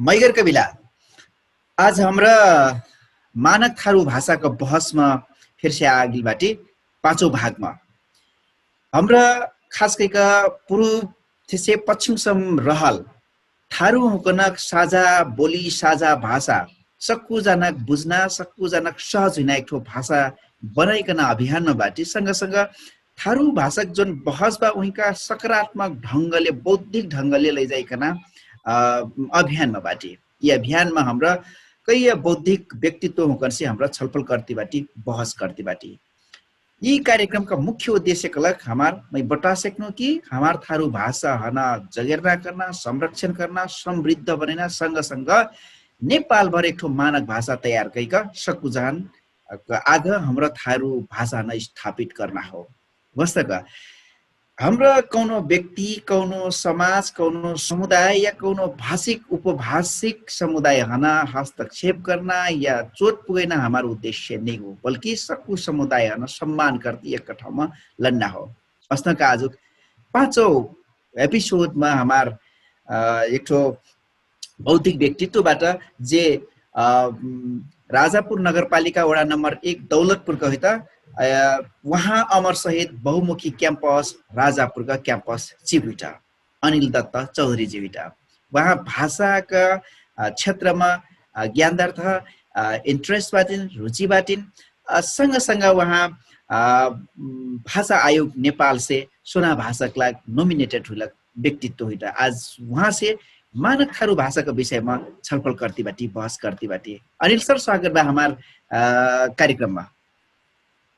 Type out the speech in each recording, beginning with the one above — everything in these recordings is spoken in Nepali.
मैगर कविला आज हमरा मानक थारू भाषाको बहसमा फिर से आगिल बाटी पाँचौं भागमा हमरा खास करके पूर्व से पश्चिमसम्म रहल थारू हुकनक साझा बोली साझा भाषा सक्कु जनक बुझ्न सक्कु जनक सहज हुन एक ठो भाषा बनाइकन अभियानमा बाटी सँगसँग थारू भाषाक जुन बहस बा उनका सकारात्मक ढङ्गले बौद्धिक ढङ्गले लैजाइकन अभियानमा बाटी यी अभियानमा हमरा कई बौद्धिक व्यक्तित्व हुकन से हमरा छलफल करती बाटी बहस करती बाटी यी कार्यक्रम का मुख्य उद्देश्य कलक मैं बता सकूं कि हमार थारू भाषा हना जगेर्ना करना संरक्षण करना समृद्ध बनेना संग संग नेपाल भर एक ठो मानक भाषा तैयार कईका सकु जहान आग हाम्रो थारू भाषा न स्थापित करना हो वस्तका हाम्रो कौनो व्यक्ति कौनो समाज कौनो समुदाय या कौनो भाषिक उपभाषिक समुदाय हना हस्तक्षेप करना या चोट पुगेना हमारो उद्देश्य नहीं हो बल्कि सकु समुदाय हना सम्मान करती एक ठाउँमा लड्ना हो अस्नका आज पाँचौं एपिसोडमा हमार एक ठो बौद्धिक व्यक्तित्वबाट जे राजापुर नगरपालिका वडा नम्बर 1 दौलतपुर का हिता वहाँ अमर शहीद बहुमुखी क्याम्पस राजापुर का क्याम्पस चिबिटा अनिल दत्त चौधरी चिबिटा वहाँ भाषा का क्षेत्र में ज्ञानदार्थ इंट्रेस्ट बाटिन रुचि बाटिन संग संग वहाँ भाषा आयोग नेपाल से सोना भाषा का नोमिनेटेड हुलक व्यक्तित्व हुइटा आज वहाँ से मानक थारू भाषा का विषय में छलफल करती बाटी बहस करती बाटी अनिल सर स्वागत बा हमार कार्यक्रम में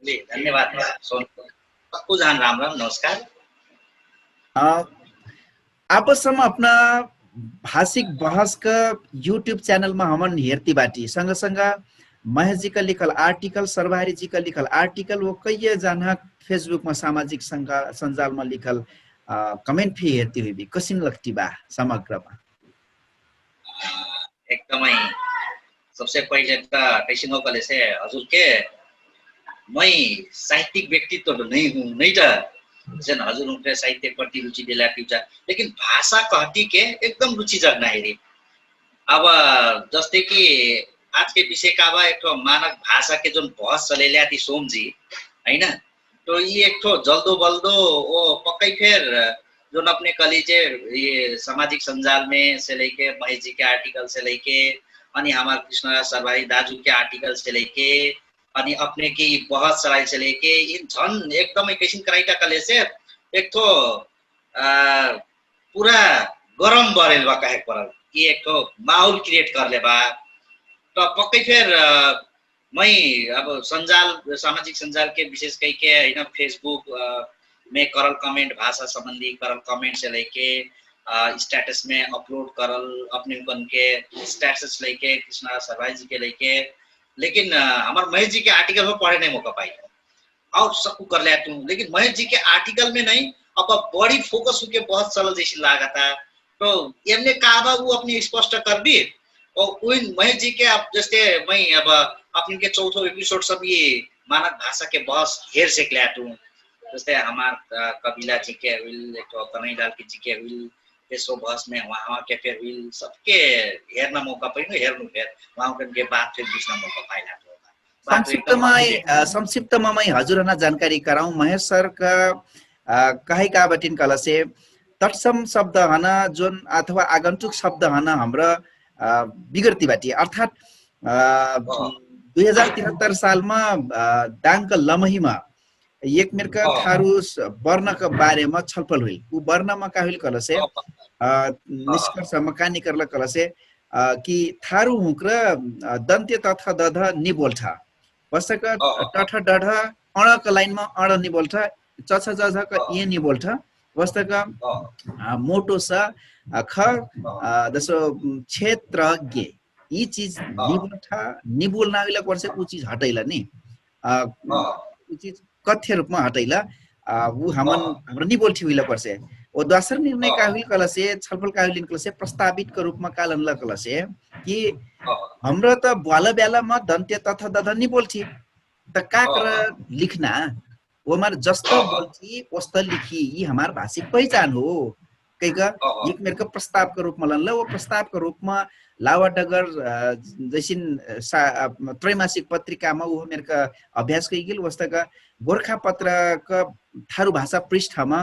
जी धन्यवाद सबको जान राम राम नमस्कार आपसम्म अपना भाषिक बहस का यूट्यूब चैनल में हमन हेरती बाटी संग संग महेश जी का लिखल आर्टिकल सरवारी जी का लिखल आर्टिकल वो कई जना फेसबुक में सामाजिक संजाल में लिखल कमेंट भी हेरती हुई भी कसिन लगती बा समग्र में एकदमै सबसे पहिले त कैसिनो कले से हजुर के मैं साहित्यिक व्यक्तित्व तो नहीं हूँ नहीं था जन हजुर उनके साहित्य प्रति रुचि दिला पिउचा लेकिन भाषा कहती के एकदम रुचि जगना हेरी अब जस्तै कि आज के विषय का बा एक ठो मानक भाषा के जो बहस चलेल्या थी सोम जी हैन तो ये एक ठो जल्दो बल्दो वो पक्कै फेर जो अपने कलीजे ये सामाजिक संजाल में से लेके महेश जी के आर्टिकल से लेके अनि हमारे कृष्ण सरवारी दाजू के आर्टिकल से लेके अनि अपने की बहस चलाई से लेके इन झन एकदम किसिम कराइटा कले से एक तो पूरा गरम बरेल बा कहे परल ये एक तो माहौल क्रिएट कर ले बा तो पक्कै फेर मैं अब संजाल सामाजिक संजाल के विशेष कई के हैन फेसबुक में करल कमेंट भाषा संबंधी करल कमेंट से लेके स्टेटस में अपलोड करल अपने बन के स्टेटस लेके कृष्णा सरवाई जी के लेके लेकिन हमारे महेश जी के आर्टिकल में पढ़ने मौका पाई और सबको कर लिया तू लेकिन महेश जी के आर्टिकल में नहीं अब बड़ी फोकस होके बहुत चल जैसी लगा था तो हमने कहा वो अपनी स्पष्ट कर दी और उन महेश जी के अब जैसे मैं अब अपने के चौथो एपिसोड सब ये मानक भाषा के बहस हेर से लिया तू जैसे हमार कबिला जी के विल तो कन्हैया लाल की जी के विल त्यसो बहस में वहाँ के फेर विल सबके हेर्न मौका पाइनु हेर्नु फेर वहाँ के बात फेर बुझ्न मौका पाइला संक्षिप्तमा मैं हजुरहना जानकारी कराऊं महेश सर का कहेका बटिन कला से तत्सम शब्द हना जुन अथवा आगन्तुक शब्द हना हाम्रो बिगर्ती बाटी अर्थात 2073 सालमा दाङका लमहीमा एक मेरका थारू वर्णका बारेमा छलफल हुई उ वर्णमा का हुई कला से निष्कर्षमा का निकर्ला कला से कि थारू हुक्र दन्त्य तथा दध नि बोल्छ वस्तका टठ डढ अणका लाइनमा अण नि बोल्छ चछ जझका ए नि बोल्छ वस्तका मोटो स ख दसो क्षेत्रज्ञ यी चीज नि बोल्छ नि बोल्नाले पर्छ उ चीज हटैला नि उ चीज कथ्य रूपमा हटैला वो हाम्रो नि बोल्थि हुइला पर्छ ओ दोस्रो निर्णय का हुई कला से छलफल का हुई कला से प्रस्तावित का रूप में कालन ल कला से कि हाम्रो त बाला बेला में दन्त्य तथा दध नि बोल्थि त का कर लिखना वो हमार जस्तो बोल्थि वस्तो लिखी ये हमार भाषिक पहचान हो कैका एक मेरका प्रस्तावको रूपमा लन्ला वो प्रस्तावको रूपमा लावा डगर जैसिन त्रैमासिक पत्रिकामा वो मेरका अभ्यास कैगिल वस्तका गोर्खा पत्रका थारू भाषा पृष्ठमा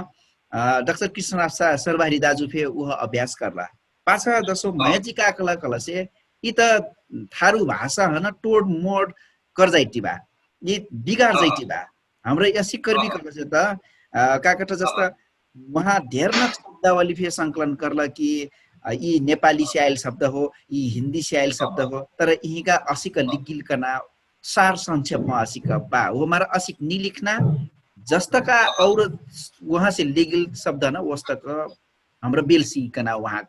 डाक्टर कृष्णनाथ सरबारी दाजु फे वो अभ्यास करला पाछा दसो मयाजी काकला कलसे यी त थारू भाषा हन टोड मोड कर जाइटी बा यी बिगार जाइटी बा हाम्रो यसी कर्मी कलसे त काकटा जस्ता वहाँ धेर न शब्दावली फे संकलन करला कि यी नेपाली से आयल शब्द हो यी हिन्दी से आयल शब्द हो तर यहीका असिक लिगिलकना सार संक्षेपमा असिक बा हो मारा असिक निलिखना जस्तका और वहाँ से लिगिल शब्द न वस्तक हाम्रो बेलसी कना वहाँ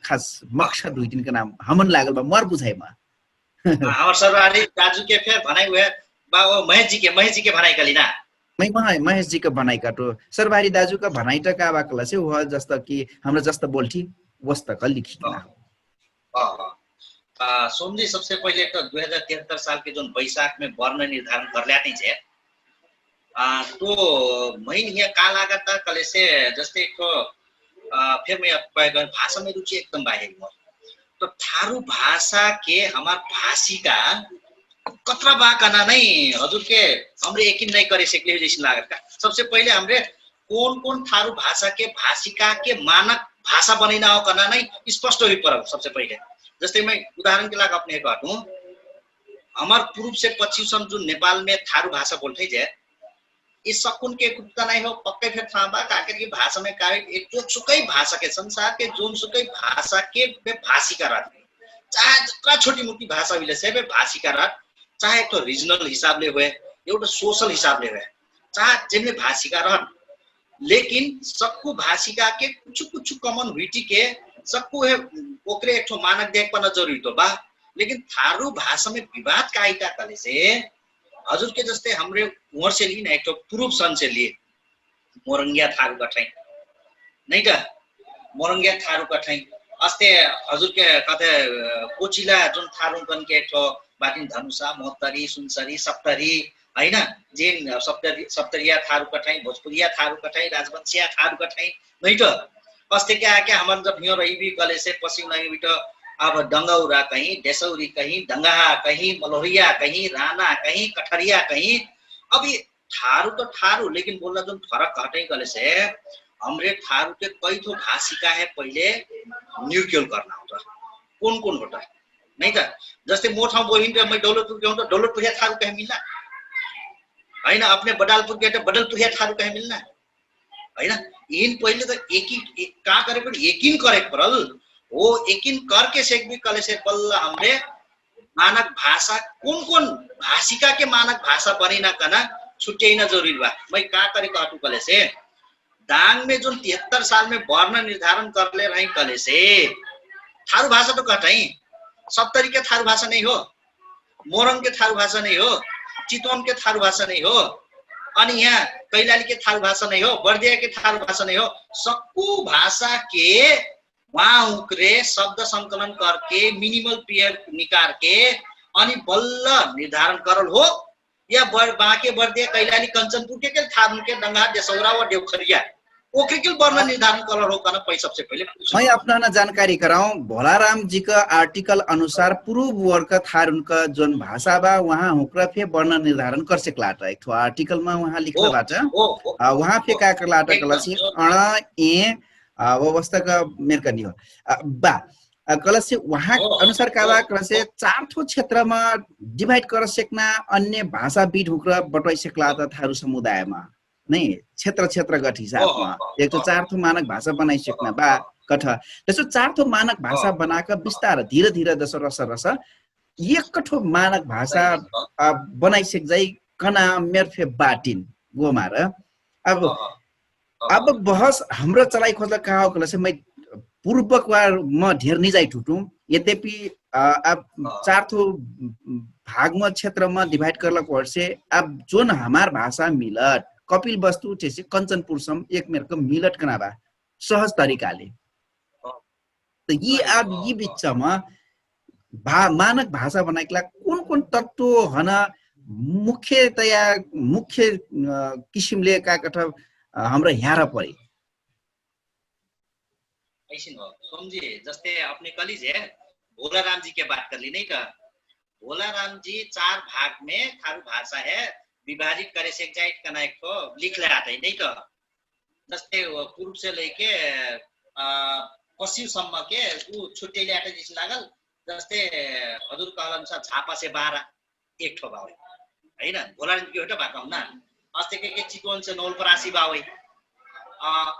खास मकसद हुइदिन का नाम हमन लागल बा मर बुझाइमा हमर सरबारी दाजु के फेर भनाइ हुए बा ओ महेश जी के भनाइ कलिना महेश जी का भनाइ काटो सरबारी दाजु का भनाइ त का बाकला से वह जस्ता कि हाम्रो जस्ता बोल्ठी वस्तक लिखिना सोमजी सबसे पहिले तो 2073 साल के जोन बैशाख में वर्ण निर्धारण कर लिया नहीं है तो मैं यहाँ का लागत कले से जस्ते फिर मैं भाषा में रुचि एकदम बाहेक हो तो थारू भाषा के हमार भाषी का कतरा बाकना नहीं हजुर के हमरे यकीन नहीं करे सकले जैसे लागत का सबसे पहले हमरे कौन थारू भाषा के भाषिका के मानक भाषा बनिना हो करना नहीं स्पष्ट हुई पर सबसे पहले जैसे मैं उदाहरण के लाग अपने कहूँ हमार पूर्व से पश्चिम जो नेपाल में थारू भाषा बोलते जाए इस शकुन के कुत्ता नहीं हो पक्के फिर थांबा काकर की भाषा में का एक जो सुकई भाषा के संसार के जोन सुकई भाषा के भाषिका रहते चाहे जितना छोटी मोटी भाषा भी से भाषिका रह चाहे तो रीजनल हिसाब ले हुए एउटा सोशल हिसाब ले हुए चाहे जिनमें भाषिका रह लेकिन सबको भाषिका के कुछ कमन हुईटी के सबको है ओकरे एक मानक देख पाना जरूरी तो बा लेकिन थारू भाषा में विवाद का आइता कले से हजुर के जस्ते हमरे उमर से लिए ना एक पूर्व सन से लिए मोरंगिया थारू कठाई नहीं का मोरंगिया थारू कठाई अस्ते हजुर के कथे कोचिला जुन थारू कन के एक बाटिन धनुषा मोहत्तरी सुनसरी सप्तरी हैन जेन सप्तरिया थारू कठाई भोजपुरिया थारू कठाई राजवंशिया थारू कठाई नहीं तो अस्ते क्या हमारे जब यो रही भी कले से पश्चिम नहीं भी तो अब डंगौरा कहीं डेसौरी कहीं डंगाहा कहीं मलोरिया कहीं राणा कहीं कठरिया कहीं अब ये थारू तो थारू लेकिन बोलना जो फरक हटे कले से हमरे थारू के कई तो भाषिका है पहले न्यूक्लियर करना होता कौन होता है नहीं था जैसे मोटा बोहिन मैं दौलतपुर के हूँ तो दौलतपुरिया थारू कहीं मिलना है ना अपने बडालपुर के बडलपुरिया थारू कहीं मिलना है ना इन पहले तो एक का करे पर यकीन करे परल वो यकीन करके सेक भी कले से बल्ल हमरे मानक भाषा कौन भाषिका के मानक भाषा बनिना कना छुट्टे न जरूरी बा मैं का करे कहतु कले से दांग में जो 73 साल में वर्ण निर्धारण कर ले रही कले से थारू भाषा तो कहते सप्तरी के थारू भाषा नहीं हो मोरंग के थारू भाषा नहीं हो चितवन के थारू भाषा नहीं हो अनि यहाँ कैलाली के थारू भाषा नहीं हो बर्दिया के थारू भाषा नहीं हो सबको भाषा के वहाँ उकरे शब्द संकलन करके मिनिमल पेयर निकाल के अनि बल्ल निर्धारण करल हो या बाँके बर्दिया कैलाली कंचनपुर के थारू के डंगा देसौरा व देवखरिया ओके के वर्ण निर्धारण करल हो कना पै सबसे पहले मैं अपना ना जानकारी कराऊं भोलाराम जी का आर्टिकल अनुसार पूर्व वर्ग थारून का जोन भाषा बा वहाँ हुक्रा फे वर्ण निर्धारण कर सकलाटा एक आर्टिकल में वहाँ लिखला बाटा वहाँ फे का करलाटा कलसी अण ए व्यवस्था का मेर करनी हो बा कलस से वहाँ अनुसार का कलस से 4 ठो क्षेत्र में डिवाइड कर सकना अन्य भाषा बीट हुक्रा बटाई सकला त थारू समुदाय में नहीं क्षेत्र गठ हिसाबमा एक तो 4 थो मानक भाषा बनाइ सक्ना बा कठ त्यसो 4 थो मानक भाषा बनाका बिस्तार धीरे दस रस एक कठो मानक भाषा बनाइ सक जाई कना मेरफे बाटिन गोमार अब बहस हाम्रो चलाइ खोज्दा कहाँ हो कले से मैं पूर्वक म ढेर नि जाई ठुटु यद्यपि अब 4 थो भाग में क्षेत्र में डिवाइड करला पर्से अब जोन हमार भाषा मिलत कपिल वस्तु जैसे कंचनपुर सम एक मेरे को मिलट कना बा सहज तरीकाले तो ये अब ये बीच में मानक भाषा बनाइकला कौन तत्व हना मुख्य किसिमले का कथा हाम्रो यहाँ परे ऐसे हो समझिए जैसे अपने कॉलेज है भोला राम जी के बात कर ली नहीं का भोला राम जी 4 भाग में थारू भाषा है विभाजित करे से एक्जाइट करना एक को लिख ले आते नहीं का जस्ते पूर्व से लेके पश्चिम सम्म के ऊ छुट्टे ल्याटे जैसे लागल जस्ते हजुर कहल अनुसार झापा से 12 एक ठो बावे हैन भोला राम जी एउटा भाग हुना अस्ति के चितवन से नवलपरासी बावे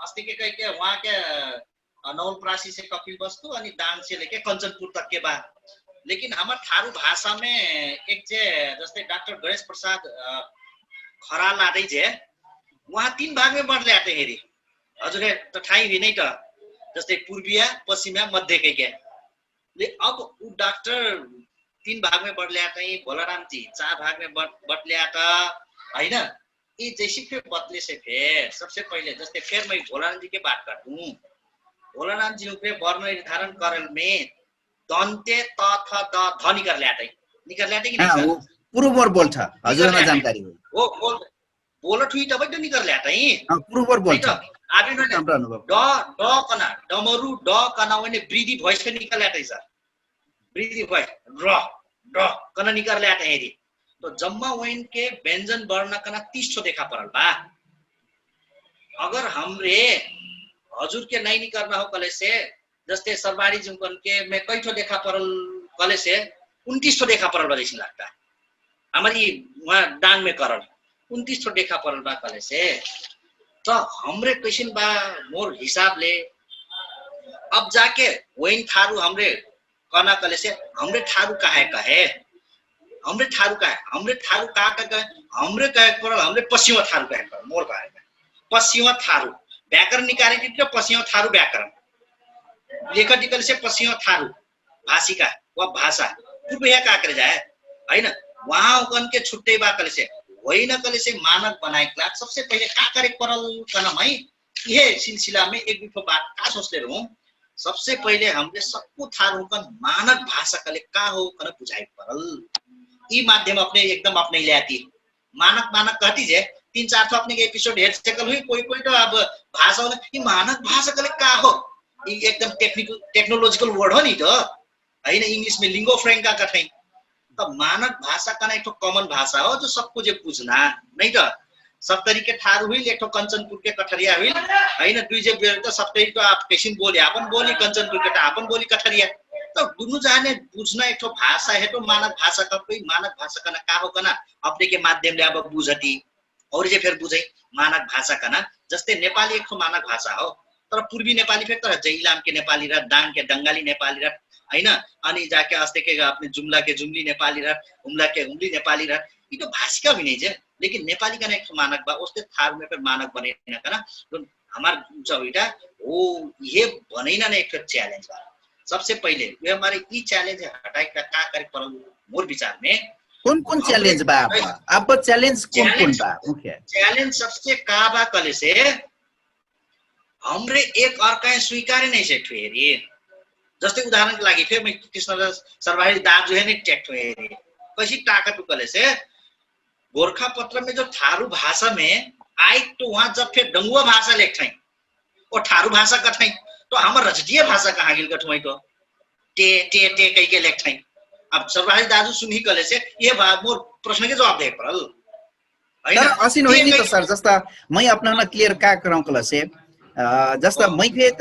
अस्ति के वहाँ के नवलपरासी से कपिल वस्तु अनि दाङ से लेके कञ्चनपुर तक के बा लेकिन हमार थारू भाषा में एक जे जस्तै डाक्टर गणेश प्रसाद खराल आदै जे वहाँ 3 भाग में बाँट ल्याते हेरी हजुर त ठाई भी नहीं त जस्तै पूर्विया पश्चिमिया मध्य के ले अब उ डाक्टर 3 भाग में बाँट ल्याते भोलाराम जी 4 भाग में बाँट ल्याता हैन ये जैसे फिर बदले से फिर सबसे पहले जैसे फिर मैं भोलाराम जी के बात करूं भोलाराम जी के वर्ण निर्धारण करल में दन्ते त थ द ध निकर ल्याते कि नहीं सर पूर्ववर बोल्छ हजुरलाई जानकारी हो ओ बोल ठुई त बड्ड निकर ल्याते पूर्ववर बोल्छ आबे न ड ड कना डमरु ड कना भने वृद्धि भोइस के निकर ल्याते सर वृद्धि भोइस र ड कना निकर ल्याते हेरी तो जम्मा वैन के व्यंजन वर्ण कना 30 ठो देखा परल बा अगर हमरे हजुर के नहीं करना हो कले से जस्ते सरबारी जुमकन के मैं कई ठो देखा परल कले से 29 ठो देखा परल बा जैसे लगता हमारी वहाँ डांग में करल 29 ठो देखा परल बा कले से तो हमरे क्वेश्चन बा मोर हिसाब ले अब जाके वैन थारू हमरे कना कले से हमरे थारू कहे हमरे थारू का है हमरे थारू का हमरे कहे परल हमरे पश्चिम थारू कहे परल मोर कहे पश्चिम थारू व्याकरण निकाले दियो पश्चिम थारू व्याकरण लेखक निकल से पश्चिम थारू भाषिका व भाषा पूर्व यहाँ का करे जाए हैन वहाँ उकन के छुट्टे बा कले से वही न कले से मानक बनाए क्लास सबसे पहले का करे परल कनम है ये सिलसिला में एक दुठो बात का सोचले रहूं सबसे पहले हमरे सबको थारू कन मानक भाषा कले का हो कन बुझाई परल ई माध्यम अपने एकदम अपने ल्याती मानक कहती जे 3-4 तो अपने के एपिसोड हेड सकल हुई कोई तो अब भाषा वाला ई मानक भाषा कले का हो ई एकदम टेक्नोलॉजिकल वर्ड हो नहीं तो हैन इंग्लिश में लिंगो फ्रैंका का ठाई तो मानक भाषा का एक कॉमन भाषा हो जो सबको जे बुझना नहीं तो सप्तरी के ठारू हुई एक कंचनपुर के कठरिया हुई हैन दुई जे बेर तो सप्तरी तो आप पेशिन बोले अपन बोली कंचनपुर के अपन बोली कठरिया तो दुनु जाने बुझना एक भाषा है तो मानक भाषा का कोई मानक भाषा का का हो कना अपने के माध्यम ले अब बुझती और जे फिर बुझै मानक भाषा का ना जस्ते नेपाली एक मानक भाषा हो तर पूर्वी नेपाली फेर तर जइलाम के नेपाली र दाङ के दंगाली नेपाली र हैन अनि जाके अस्ते के अपने जुम्ला के जुम्ली नेपाली र हुम्ला के हुम्ली नेपाली र ई तो भाषिका भी नहीं जे लेकिन नेपाली का एक मानक बा उसते थार में फिर मानक बने न कना तो हमार चौटा ओ ये बनेना ने एक चैलेंज बा सबसे पहले वे हमारे ई चैलेंज हटाई का करे पर मोर विचार में कौन चैलेंज बा आप चैलेंज कौन बा मुख्य चैलेंज सबसे का बा कले से हमरे एक अर्का स्वीकार नहीं से ठेरी जस्तै उदाहरण के लागि फेरि मैं कृष्ण सरबारी दाजु है नि टेक्ट हेरी कैसी ताकत कले से गोरखा पत्र में जो थारू भाषा में आई तो वहां जब फिर डंगुआ भाषा लेखै और थारू भाषा कथै तो हमर रजटीय भाषा कहाँ गिल कठुई तो टे टे टे कई के लेखै अब सरबारी दाजु सुनी कले से ये मोर प्रश्न के जवाब दे परल हैन असिन होइन त सर जस्ता मैं अपना क्लियर का कराउ कले से जस्ता मैं फे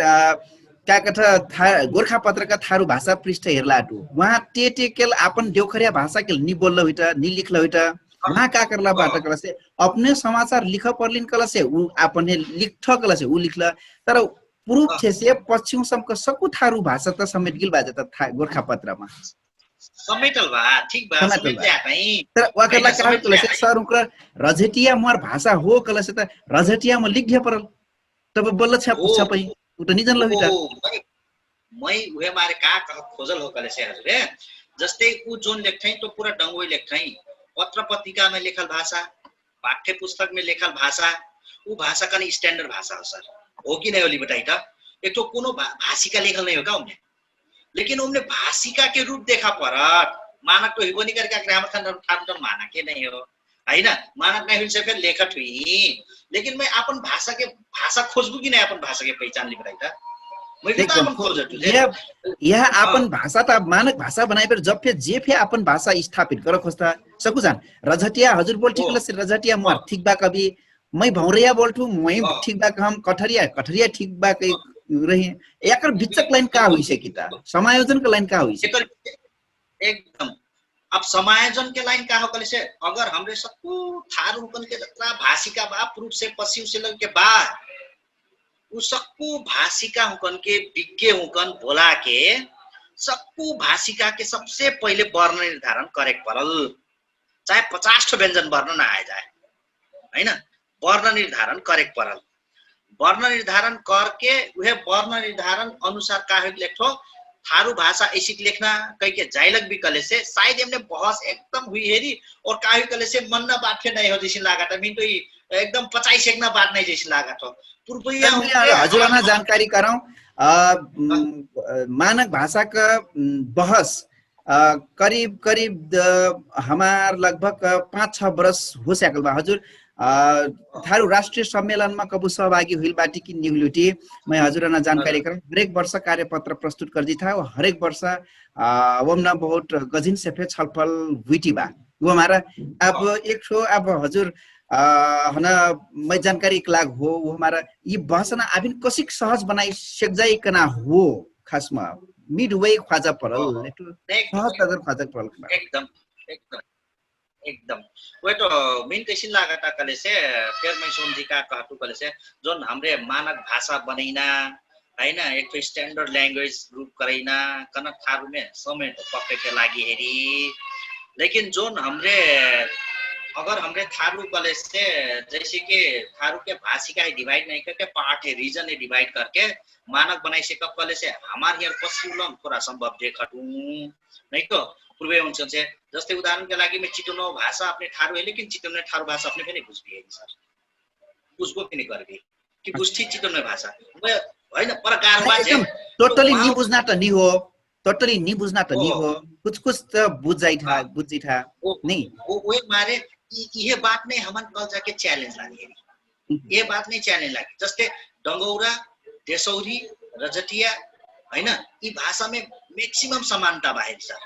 का कथा गोरखा पत्र का थारू भाषा पृष्ठ हेरलाटु वहाँ टे टे केल अपन देवखरिया भाषा के नि बोल्ल होइटा नि लिखल होइटा वहाँ का करला बाट कला से अपने समाचार लिख परलिन कला से उ अपने लिख कला से उ लिखला तर पूर्व छे से पश्चिम सम्क सकु थारू भाषा त समेट गिल बाजे त गोरखा पत्रमा समेटल बा ठीक बा समेट ल्याइ तर वाकला का कला से सर उकर रजटिया मोर भाषा हो कला से त रजटिया म लिख दे परल तब बोल्ल छ पै उ त निजन लहिटा मै उहे मारे का खोजल हो कले से हजुर जस्तै उ जोन लेख्थै तो पूरा डंगोई लेख्थै पत्र पत्रिका में लेखल भाषा पाठ्य पुस्तक में लेखल भाषा उ भाषा का स्टैंडर्ड भाषा हो सर हो कि नहीं होली बताई था एक तो कोनो भाषिका लेखल नहीं होगा उन्हें लेकिन उन्हें भाषिका के रूप देखा परत मानक तो हिबोनी करके ग्रामर खान ठाकुर मानक के नहीं हो है ना मानक नहीं हुई से फिर लेखक हुई लेकिन मैं अपन भाषा के भाषा खोजबू कि नहीं अपन भाषा के पहचान ली बताई था मैं फिर एकदम अपन खोज हटू यह अपन भाषा त मानक भाषा बनाए पर जब फिर जे फे अपन भाषा स्थापित कर खोजता सकू जान रजटिया हजुर बोल ठीक लसे रजटिया म ठीक बा कभी मैं भौरिया बोलठू मैं ठीक बा हम कठरिया ठीक बा कई रही एकर बीचक लाइन का हुई से किता समायोजन का लाइन का हुई से एकदम अब समायोजन के लाइन का हो कले से अगर हमरे सबको थारू हुकन के जत्रा भाषिका बा पुरुष से पश्चिम से लग के बा उ सबको भाषिका हुकन के विज्ञ हुकन बोला के सबको भाषिका के सबसे पहले वर्ण निर्धारण करेक्ट परल चाहे 50 ठो व्यंजन वर्ण ना आए जाए हैन वर्ण निर्धारण करेक्ट परल वर्ण निर्धारण करके वह वर्ण निर्धारण अनुसार का लेखो थारू भाषा ऐसी लिखना कई के जाइलक भी कले से शायद हमने बहस एकदम हुई हेरी और काहे कले से मन ना बात नहीं हो जैसी लागा था मिन तो एकदम 50 सेकंड बात नहीं जैसी लागा था पूर्वया हजुरना जानकारी कराऊं मानक भाषा का बहस करीब करीब हमार लगभग 5-6 वर्ष हो सकल बा हजुर थारू राष्ट्रीय सम्मेलन में कबू सहभागी हुई बाटी की निगलुटी मैं हजुरना जानकारी कर हरेक वर्ष कार्यपत्र प्रस्तुत कर दी था हरेक वर्ष वमना बहुत गजिन से फे छलफल हुई बा वो हमारा अब एक शो अब हजुर हना मैं जानकारी एक लाग हो वो हमारा ये भाषा ना अभी कसिक सहज बनाई सकजाई कना हो खास में मिडवे ख्वाजा परल सहज नजर ख्वाजा परल एकदम एकदम एकदम वही तो मेन कैसी लागा था कले से फिर मैं सोन जी का कहतू कले से जोन हमरे मानक भाषा बनैना है ना एक तो स्टैंडर्ड लैंग्वेज रूप करैना कनक थारू में समय तो पक्के के लागी हेरी लेकिन जोन हमरे अगर हमरे थारू कॉलेज से जैसे कि थारू के भाषिका है डिवाइड नहीं करके पार्ट है रीजन है डिवाइड करके मानक बनाई से कब कॉलेज से हमारे यहाँ पश्चिम थोड़ा संभव देखटू नहीं तो पूर्वे हुन्छ से जस्तै उदाहरण के लागि मैं चितवनो भाषा अपने थारू है लेकिन चितवनो थारू भाषा अपने पनि बुझ्बी है सर बुझ्बो पनि करबी कि बुझ्थी चितवनो भाषा हैन पर गाह्रो छ टोटली नि बुझ्ना त नि हो टोटली नि बुझ्ना त नि हो कुछ कुछ त बुझाइ था बुझी था नहीं वो मारे ये बात नहीं हमन कल्चर के चैलेंज लागे ये बात नहीं चैलेंज लागे जस्ते डंगौरा देशौरी रजटिया हैन यी भाषा में मैक्सिमम समानता बा है सर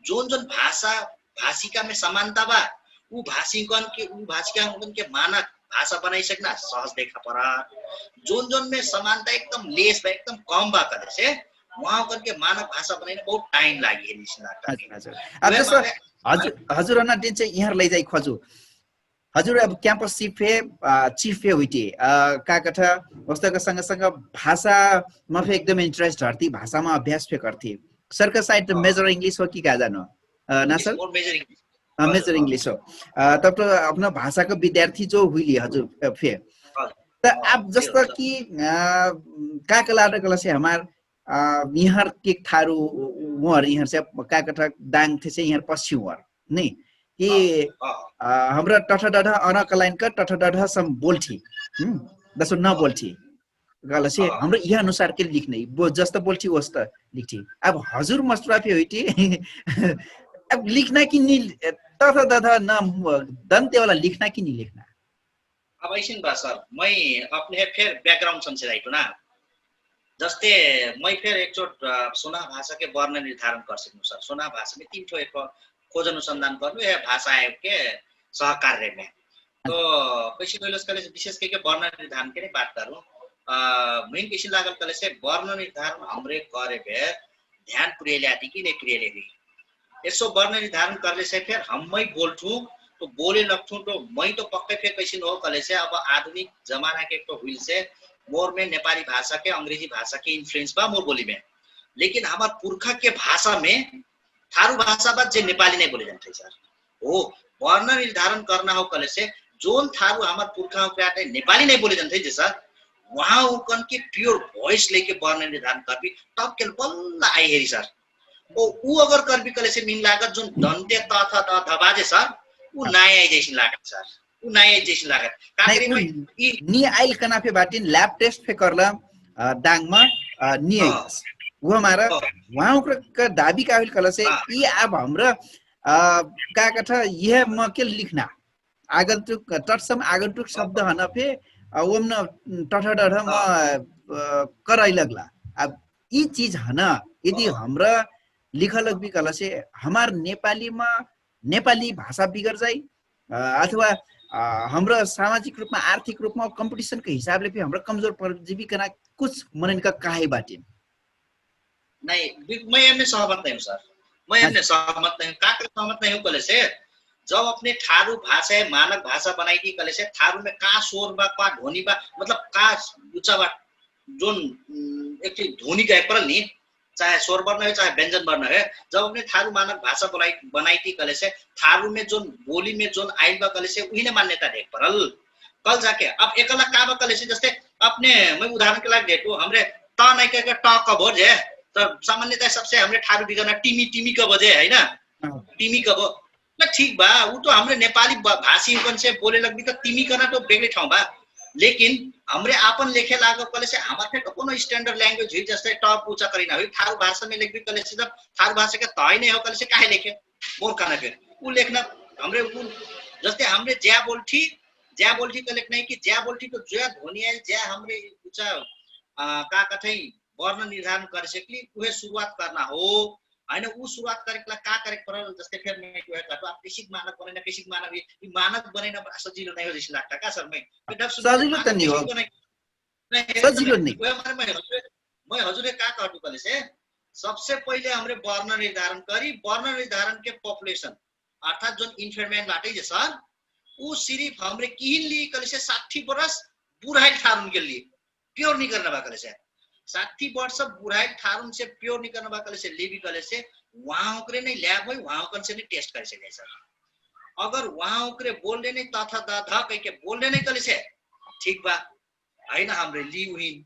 जोन जोन भाषा भाषिका में समानता बा उ भाषिकन के मानक भाषा बनाई सकना सहज देखा परा जोन जोन में समानता एकदम लेस बा एकदम कम बा करे से वहां के मानक भाषा बनाने बहुत टाइम लागि है निस्ना अब जस्तो हजुर अना दिन चाहिँ यहाँ लै जाई खोजु हजुर अब क्याम्पस चिफे हुइटे का कथा वस्तुका सँग भाषा म फे एकदम इंटरेस्ट हर्ती भाषा में अभ्यास फे करथी सरका साइड मेजर इंग्लिश हो कि का जानो ना सर मेजर इंग्लिश हो तब तो अपना भाषा का विद्यार्थी जो हुई हजुर फे त अब जस्तो कि का कला से हमार यहाँ के थारू वहर यहाँ से का कथा दाङ थे से यहाँ पश्चिम वर नहीं कि हमरा टठा डढा अनक लाइन का टठा डढा सम बोलथी दसो न बोलथी गल से हाम्रो यह अनुसार के लिखने वो जस्तो बोलथी वस्तो लिखथी अब हजुर मस्ट्राफी होइटी अब लिखना कि नि टठा डढा न दन्ते वाला लिखना कि नि लिखना अब ऐसिन बा सर मैं अपने फिर बैकग्राउंड संसे राइटो ना जस्ते मैं फिर एकचोट सोना भाषा के वर्ण निर्धारण कर सकूं सर सोना भाषा में 3 ठो एक खोज अनुसंधान गर्नु है भाषा आयोग के सहकार्य में तो कैसे कैलस कले विशेष करके वर्ण निर्धारण के बात करूं मेन कैसे लागल कले से वर्ण निर्धारण हमरे करे भे ध्यान पुरेले आदि कि नहीं पुरेले भी यसो वर्ण निर्धारण करले से फिर हम मैं बोलथूं तो बोले लगथूं तो मैं तो पक्के फिर कैसे हो कले से अब आधुनिक जमाना के तो हुई से मोर में नेपाली भाषा के अंग्रेजी भाषा के इन्फ्लुएंस बा मोर बोली में लेकिन हमार पुरखा के भाषा में थारू भाषा बात जे नेपाली नहीं बोले जाते सर ओ वर्ण निर्धारण करना हो कले से जोन थारू हमार पुरखा के नेपाली नहीं बोले जाते सर वहां उकन के प्योर वॉइस लेके वर्ण निर्धारण करबी तब के बल्ल आई हेरी सर ओ उ अगर करबी कले से मिन लागत जोन दन्ते तथा तथा बाजे सर उ नाय जैसी लागत सर उ नाय जैसी लागत काकरी में नि आइल कनाफे बाटिन लैब टेस्ट फे करला दाङमा नि आइस वो हमारा वहां का दाबी का कल से ये अब हमरा का कथा यह म के लिखना आगंतुक तत्सम आगंतुक शब्द हन पे ओम न टठा डढ म कराइ लगला अब यी चीज है ना यदि हमरा लिखल बिकल से हमार नेपाली में नेपाली भाषा बिगड़ जाए अथवा हमरा सामाजिक रूप में आर्थिक रूप में कंपटीशन के हिसाब ले भी हमरा कमजोर पड़ जीविका कुछ मनन का काहे बाटे नहीं मैं एमने सहमत नहीं हूँ सर मैं एमने सहमत नहीं हूँ काकर सहमत नहीं हूँ कले से जब अपने थारू भाषा है मानक भाषा बनाई थी कले से थारू में का शोर बा का ध्वनि बा मतलब का ऊंचा बा जोन एक ध्वनि का एक पर नहीं चाहे स्वर वर्ण है चाहे व्यंजन वर्ण है जब अपने थारू मानक भाषा बनाई थी कले से थारू में जोन बोली में जोन आइल बा कले से उही ने मान्यता देख परल कल जाके अब एकला का बा कले से जैसे अपने मैं उदाहरण के लिए देतो हमरे ट नहीं के ट का बोझ है तो सामान्यतः सबसे हमरे थारू बिगना टिमी टिमी का बजे है ना टिमी का बो ना ठीक बा वो तो हमरे नेपाली भाषी कन से बोले लगबी तो टिमी करना तो बेग्लै ठाउँ बा लेकिन हमरे आपन लेखे लागो कले से हमारे तो कोनो स्टैंडर्ड लैंग्वेज हुई जैसे टॉप ऊंचा करी ना हुई थारू भाषा में लिखबी कले से जब थारू भाषा के तय नहीं हो कले से काहे लेखे मोर काना फिर वो लेखना हमरे वो जैसे हमरे ज्या बोलठी का लेख नहीं कि ज्या बोलठी तो ज्या ध्वनि है ज्या हमरे ऊंचा का कथै वर्ण निर्धारण कर सकली उहे शुरुआत करना हो हैन उ शुरुआत करेला का करे परल जस्तै फेर मैं को है आप बेसिक मानक बनाइन ई मानक बनाइन सजिलो नै हो जस्तो लाग्छ का सर मैं सजिलो त नि हो सजिलो नै मैं हजुरले का कहनु कले से सबसे पहिले हमरे वर्ण निर्धारण करी वर्ण निर्धारण के पॉपुलेशन अर्थात जो इन्फॉर्मेशन बाटे जे सर उ सिर्फ हमरे किन लिए कले से 60 वर्ष बुढ़ाई ठारुन के लिए प्योर नहीं करना बा कले से 60 वर्ष बुढ़ाई ठारुन से प्योर नहीं करना बा कले से लेबी कले से वहां ओकरे नहीं लैब होई वहां ओकन से नहीं टेस्ट करे से सर अगर वहां ओकरे बोलले नहीं तथा धा कह के बोलले नहीं कले से ठीक बा हैन हमरे ली उहिन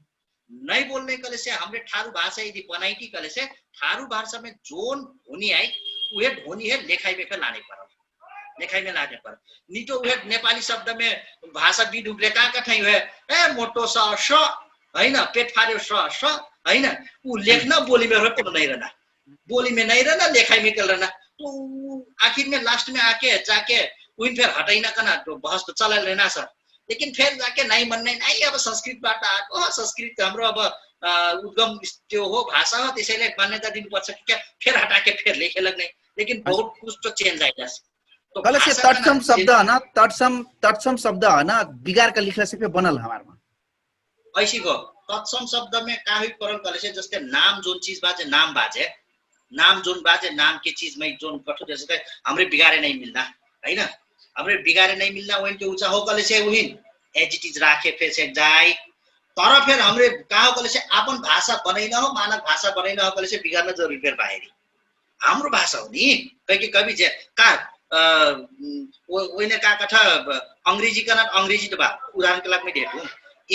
नहीं बोलने कले से हमरे थारू भाषा यदि बनाई थी कले से थारू भाषा में जोन ध्वनि आई उहे ध्वनि है लेखाई में फिर लाने पर लेखाई में लाने पर नहीं तो उहे नेपाली शब्द में भाषा बिडुबले का कठाई है ए मोटो स हैन पेट फार्यो स हैन उ लेखना बोली में रट नहीं रहना बोली में नहीं रहना लेखाई में कर रहना तो आखिर में लास्ट में आके जाके उइन फिर हटाइना कना तो बहस तो चला लेना सर लेकिन फिर जाके नहीं मनने नहीं अब संस्कृतबाट आको संस्कृत हाम्रो अब उद्गम त्यो हो भाषा हो त्यसैले मान्यता दिनुपर्छ कि क्या फिर हटा के फिर लेखे लग्ने लेकिन बहुत कुछ तो चेंज आइला तो कल से तत्सम शब्द है ना तत्सम शब्द है ना बिगाड़ का लिखला से पे बनल हमारमा ऐसी को तत्सम शब्द में का हुई परल कले से जस्ते नाम जोन चीज बाजे नाम जोन बाजे नाम के चीज में जोन कठो जैसे हमरे बिगाड़े नहीं मिलना हैन हमरे बिगाड़े नहीं मिलना वही के ऊंचा हो कले से उहिन एजिटिज राखे फिर से जाए तर फिर हमरे का हो कले से अपन भाषा बनाइन हो मानक भाषा बनाइन हो कले से बिगाड्न जरुरी फिर बाहिरी हाम्रो भाषा हो नि कहि कवि जे का ओइने का कथा अंग्रेजी का ना अंग्रेजी तो बा उदाहरण के लिए मैं देता हूं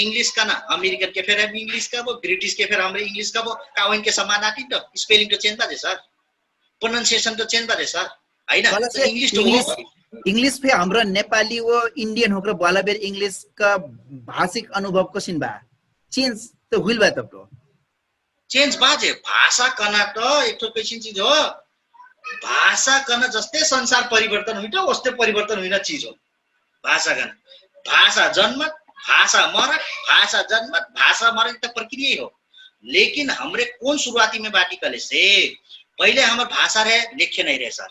इंग्लिश का ना अमेरिकन के फिर इंग्लिश का वो ब्रिटिश के फिर हमरे इंग्लिश का वो का वइन के समान आती तो स्पेलिंग तो चेंज बाजे सर प्रोनाउंसिएशन तो चेंज बाजे सर हैन इंग्लिश तो इंग्लिश पे हाम्रो नेपाली वो इंडियन होकर वाला बेर इंग्लिश का भाषिक अनुभव कसिन बा चेंज तो हुइल बा तबको चेंज बाजे भाषा कना तो एक तो कैसिन चीज हो भाषा कना जस्ते संसार परिवर्तन हुइट वस्ते परिवर्तन हुइना चीज हो भाषा कना भाषा जन्म भाषा मरण त प्रक्रिया हो लेकिन हमरे कौन शुरुआती में बाटी कले से पहले हमार भाषा रहे लिखे नहीं रहे सर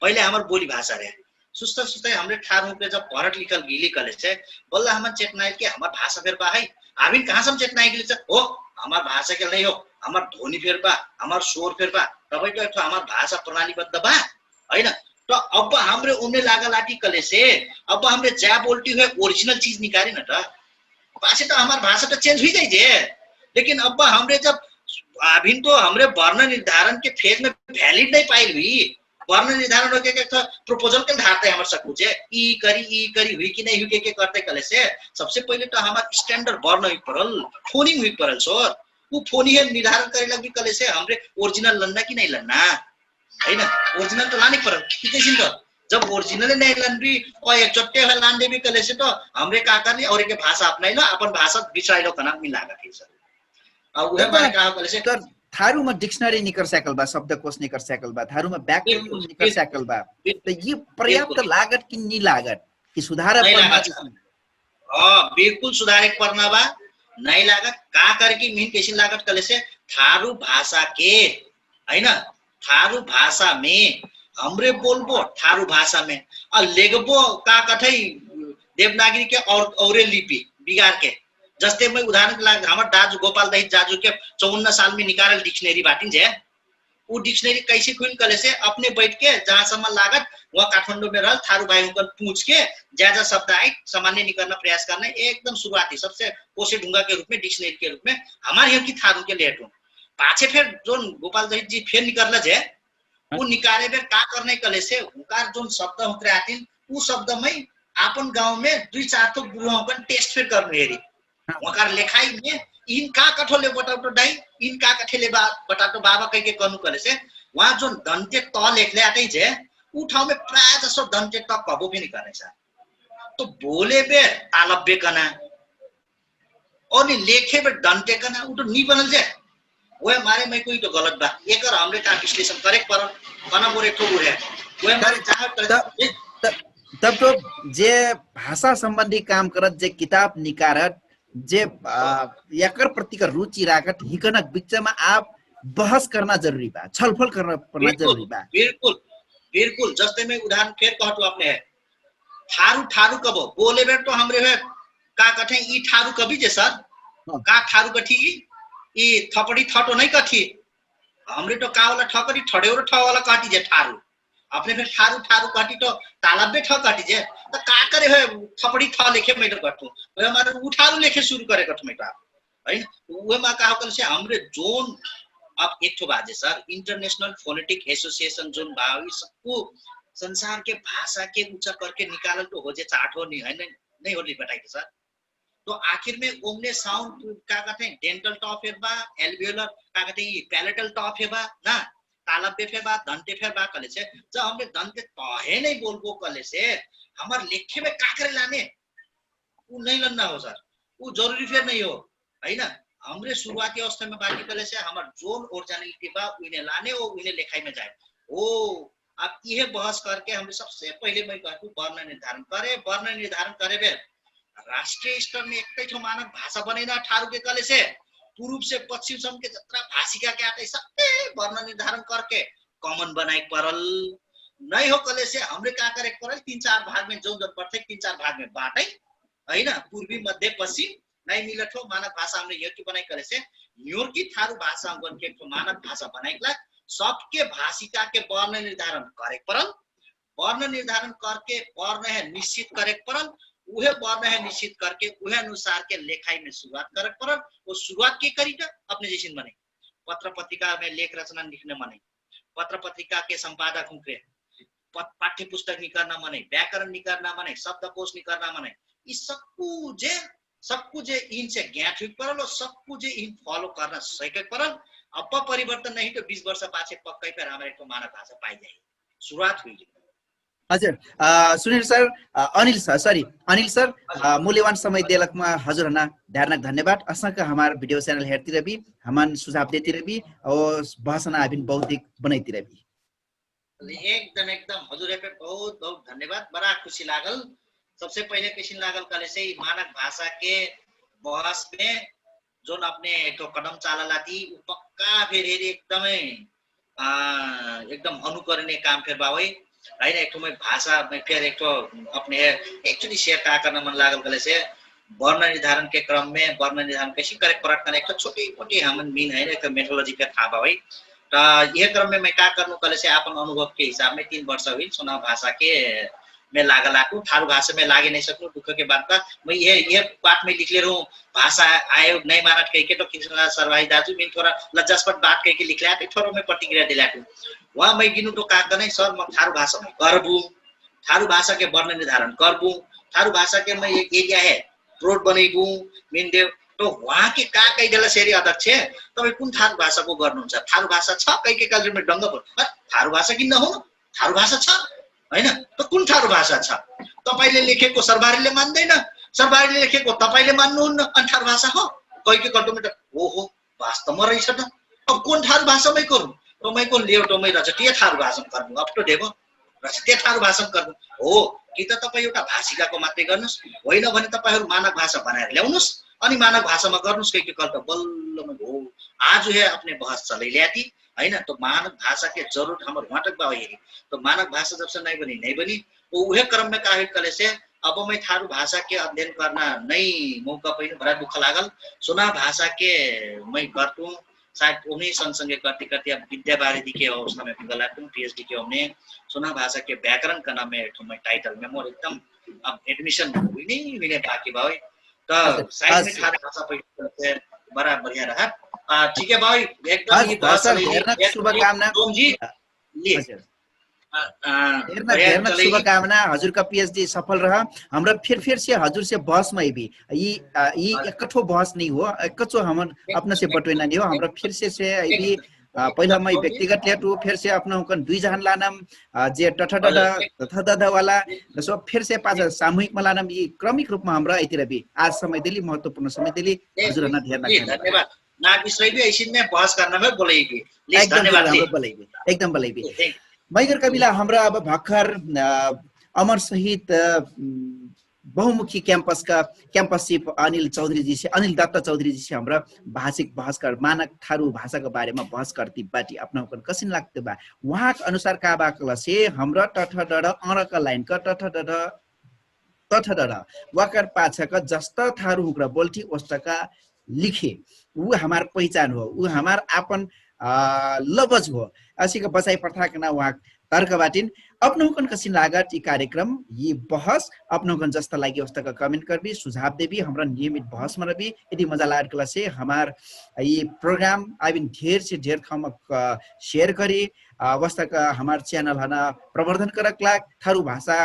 पहले हमार बोली भाषा रहे सुस्ता हमरे ठार पे जब पढ़त लिखल गिली कले से बोला हमार चेतनाइल के हमार भाषा फेर बा है हामी कहाँ सम चेतनाइल गिली छ हो हमार भाषा के नहीं हो हमार ध्वनि फेर बा हमार स्वर फेर बा तपाईको एक हमार भाषा प्रणालीबद्ध बा हैन तो अब हमरे उन्ने लागा लाठी कले से अब हमरे जा बोलती हुए ओरिजिनल चीज निकाले न त पाछे तो हमार भाषा तो चेंज हुई जाई जे लेकिन अब हमरे जब अभी तो हमरे वर्ण निर्धारण के फेज में वैलिड नहीं पाइल हुई वर्ण निर्धारण हो के प्रपोजल के धारते हमर सकू जे ई करी हुई कि नहीं हुई के करते कले से सबसे पहले तो हमार स्टैंडर्ड वर्ण हुई परल फोनिंग हुई परल सर वो फोनी है निर्धारण करे लगी कले से हमरे ओरिजिनल लन्ना कि नहीं लन्ना हैन ओरिजिनल तो लाने परल किसिन तो जब ओरिजिनल नहीं लन्बी और एक चट्टे है लान देबी कले से तो हमरे का करनी और के भाषा अपनाइलो अपन भाषा बिचाइलो कना मिलागा थिस अब उहे माने का कले से थारू में डिक्शनरी निकर सकल बा शब्दकोश निकर सकल बा थारू में व्याकरण निकर सकल बा तो ये पर्याप्त लागत कि नहीं लागत कि सुधार पर्ना हां बिल्कुल सुधारे पर्ना बा नहीं लागत का करके मीन कैसी लागत कले से थारू भाषा के है ना, थारू भाषा में हमरे बोलबो थारू भाषा में और लेगबो का कठै देवनागरी के औरे लिपि बिगाड़ के। जस्ते मैं उदाहरण के लागि हमर दाजु गोपाल दाई दाजु के 54 साल में निकालल डिक्शनरी बाटिन जे वो डिक्शनरी कैसे खुल कले से अपने बैठ के जहाँसम्म लागत वहाँ काठमाडौँ में रहल थारू भाई उनका पूछ के ज्यादा शब्द आए सामान्य निकालना प्रयास करना एकदम शुरुआती सबसे कोसे ढूंगा के रूप में डिक्शनरी के रूप में हमारे यहाँ की थारू के लेट हूँ पाछे फिर जो गोपाल दाई जी फिर निकल जे वो निकाले फिर का करने कले से उनका जो शब्द होते आतीन वो शब्द में आपन गांव में 2-4 तो गुरुओं का टेस्ट फिर करने हेरी वहाँ लेखाई में इनका कठोले बटाटो दाई इनका कठेले बटाटो बाबा कह के कनु करे से वहाँ जो दंते त लेखले आते जे उ ठाउँ में प्राय जसो दंते त कबो भी नहीं करे सा तो बोले बे तालब्बे कना और नि लेखे बे दंते कना उ तो नहीं बनल जे वो मारे में कोई तो गलत बा एकर हमरे का विश्लेषण करे पर बना मोरे ठोक है वो मारे जहां तब तो जे भाषा संबंधी काम करत जे किताब निकारत जे एकर प्रति का रुचि राखत हिकनक बीचमा आप बहस करना जरूरी बा छलफल करना पड़ना जरूरी बा। बिल्कुल बिल्कुल जस्ते में उदाहरण फिर कहतो आपने है थारू थारू कबो बोले बेर तो हमरे है का कठे ई थारू कभी जे सर का थारू कठी ई थपड़ी थटो नहीं कठी हमरे तो का वाला ठकरी ठड़े और ठ वाला काटी जे थारू अपने फिर थारू थारू काटी तो तालाबे ठ काटी जे तो का करे है थपड़ी थ लेखे मैं तो कटू वो हमारे उठारू लेखे शुरू करे कठ मैं है वो मा का कल से हमरे जोन अब एक ठो बाजे sir international phonetic association John भावी सबको संसार के भाषा के ऊंचा करके निकालल तो हो जे चाटो नहीं है नहीं होली बताइए सर तो आखिर में ओमने साउंड का कहते हैं डेंटल टॉप है बा एल्वियोलर का कहते हैं पैलेटल टॉप है बा ना तालब्बे फे बा दंते फे बा कले से जब हमने दंते तहे नहीं बोलबो कले से हमार लेखे में का करे लाने वो नहीं लन्ना हो सर वो जरूरी फिर नहीं हो है ना हमरे शुरुआती अवस्था में बाकी कले से हमार जोन ओरिजिनलिटी बा उन्हें लाने और उन्हें लेखाई में जाए ओ अब यह बहस करके हमने सबसे पहले मैं कहूँ वर्ण निर्धारण करे बे राष्ट्रीय स्तर में एक मानक भाषा बनेना 18 के कले से पूर्व से पश्चिम सम के जत्रा भाषिका के आते सबके वर्ण निर्धारण करके कॉमन बनाए परल नहीं हो कले से हमरे क्या करे परल 3-4 भाग में जो प्रत्येक 3-4 भाग में बांटे है ना पूर्वी मध्य पश्चिम नहीं मिलत हो मानक भाषा हमने ये की बनाई करे से न्यूर की थारू भाषा अंगन के मानक भाषा बनाई ला सबके भाषिका के वर्ण निर्धारण करे परल वर्ण निर्धारण करके वर्ण है निश्चित करे परल वह वर्ण है निश्चित करके वह अनुसार के लेखाई में शुरुआत करे परल वो शुरुआत के करी था अपने जैसे बने पत्र पत्रिका में लेख रचना लिखने मने पत्र पत्रिका के संपादक हुए पाठ्य पुस्तक निकलना मने व्याकरण निकलना मने शब्दकोश निकलना मने इस सबको जे इनसे ज्ञात हुई परल और सबको जे इन फॉलो करना सही परल अब परिवर्तन नहीं तो 20 वर्ष पाछे पक्कै पर हमारे को मानक भाषा पाई जाए शुरुआत हुई। हजुर सुनील सर अनिल सर मूल्यवान समय देलकमा हजुरहना ढेरना धन्यवाद असंख्य हमार वीडियो चैनल हेरतिर भी हमान सुझाव देतिर भी और भाषा अभिन बौद्धिक बनाइतिर भी एकदम हजुर पे बहुत बहुत धन्यवाद बड़ा खुशी लागल सबसे पहले किसी लागल कले से मानक भाषा के बहस में जो अपने एक कदम चाला लाती पक्का फिर एकदम अनुकरणीय काम फिर बावै है एक तो मैं भाषा में फिर एक तो अपने एक्चुअली शेयर का करना मन लागल कले से वर्ण निर्धारण के क्रम में वर्ण निर्धारण कैसे करे परख करने एक तो छोटी मोटी हमन मीन है एक मेथोडोलॉजी का था बावै तो यह क्रम में मैं क्या करनु कले से अपन अनुभव के हिसाब में 3 वर्ष हुई सुना भाषा के मैं लागल आकू थारू भाषा में लागे नहीं सकूं दुख के बात का मैं ये बात में लिख ले रहा हूँ भाषा आयोग नहीं मानत कह के तो कृष्ण सरवाही दाजू मैं थोड़ा लज्जास्पद बात कह के लिख लिया थोड़ा मैं प्रतिक्रिया दिला वहाँ मैं गिनू तो का नहीं सर मैं थारू भाषा में करबू थारू भाषा के वर्ण निर्धारण करबू थारू भाषा के मैं एक एरिया है रोड बनेबू मीन देव तो वहाँ के का कई दिला सेरी अध्यक्ष तपाईं कुन थारू भाषा को गर्नुहुन्छ थारू भाषा छ कई के कालमा डंग पर थारू भाषा किन हो थारू भाषा छ हैन त कुन थारू भाषा छ तपाईले लेखेको सरबारीले मान्दैन सरबारीले लेखेको तपाईले मान्नुहुन्न अनि थारू भाषा हो कई के कल्टोमेट ओहो वास्तवमा रहेछ त अब कुन थारू भाषामै करू तपाईको लेउटोमै रचटिया थारू भाषा गर्नु अप टु डेभो रचटिया थारू भाषा गर्नु हो कि त तपाई एउटा भाषिकाको मात्रै गर्नुस् होइन भने तपाईहरु मानक भाषा बनाएर ल्याउनुस् अनि मानक भाषामा गर्नुस् के कल त बल्ल में हो आज है अपने बहस चलै ल्याती हैन तो मानक भाषा के जरूरत हमर वाटक बा हेरी तो मानक भाषा जब से नहीं बनी तो उहे क्रम में काहे कले से अब मैं थारू भाषा के अध्ययन करना नहीं मौका पाइन बड़ा दुख लागल सुना भाषा के मैं करतूं शायद उन्हीं संसंगे करते करते अब विद्या वारिधि के अवस्था में गला पीएचडी के हमने सुना भाषा के व्याकरण का नाम है तो मैं टाइटल में मोर एकदम अब एडमिशन हुई बाकी भाई तो साइंस में थारू भाषा पे बड़ा बढ़िया रहा ठीक है भाई एकदम शुभकामना हेर्न शुभकामना हजुरका पीएचडी सफल रहा हमरा फिर से हजुर से बहस में भी ये एकठो बहस नहीं हो एकचो हम अपना से बटवेना नहीं हो हमरा फिर से भी पहिला मैं व्यक्तिगत लेटू फिर से अपना कन दुई जहान लानम जे टठडा वाला सब फिर से पाँच सामूहिक में लानम ये क्रमिक रूप में हमरा इतिर भी आज समय दिली महत्वपूर्ण समय दिली हजुर न धन्यवाद ना विषय भी ऐसी में बहस करना में बोलेगी एकदम बोलेगी मैगर कविला हमरा अब भर्खर अमर सहित बहुमुखी कैंपस चीफ अनिल दत्त चौधरी जी से हमरा भाषिक बहस कर मानक थारू भाषा के बारे में बहस करती बाटी अपना ऊपर कसिन लागते बा वहाँ के अनुसार का बाकला से हमरा टठडड अरक लाइन का टठडड वाकर पाछा का जस्ता थारू हुक्रा बोल्ठी ओस्तका लिखे वो हमार पहचान हो वो हमार अपन लवज हो असी का बचाई प्रथा के ना वहाँ तर्क बाटिन अपनो कन कसिन लागत ये कार्यक्रम ये बहस अपनो कन जस्ता लागि अवस्था का कमेंट कर भी सुझाव दे भी हमरा नियमित बहस में भी यदि मजा लागत कला से हमार ये प्रोग्राम आबिन ढेर से ढेर ठाउँ शेयर करी अवस्था का हमार चैनल हना प्रवर्धन करक लाग थारू भाषा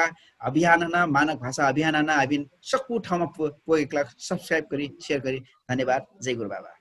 अभियान हना मानक भाषा अभियान हना आबिन सकु ठाउँ पुगेक लाग सब्सक्राइब करी शेयर करी धन्यवाद जय गुरु बाबा।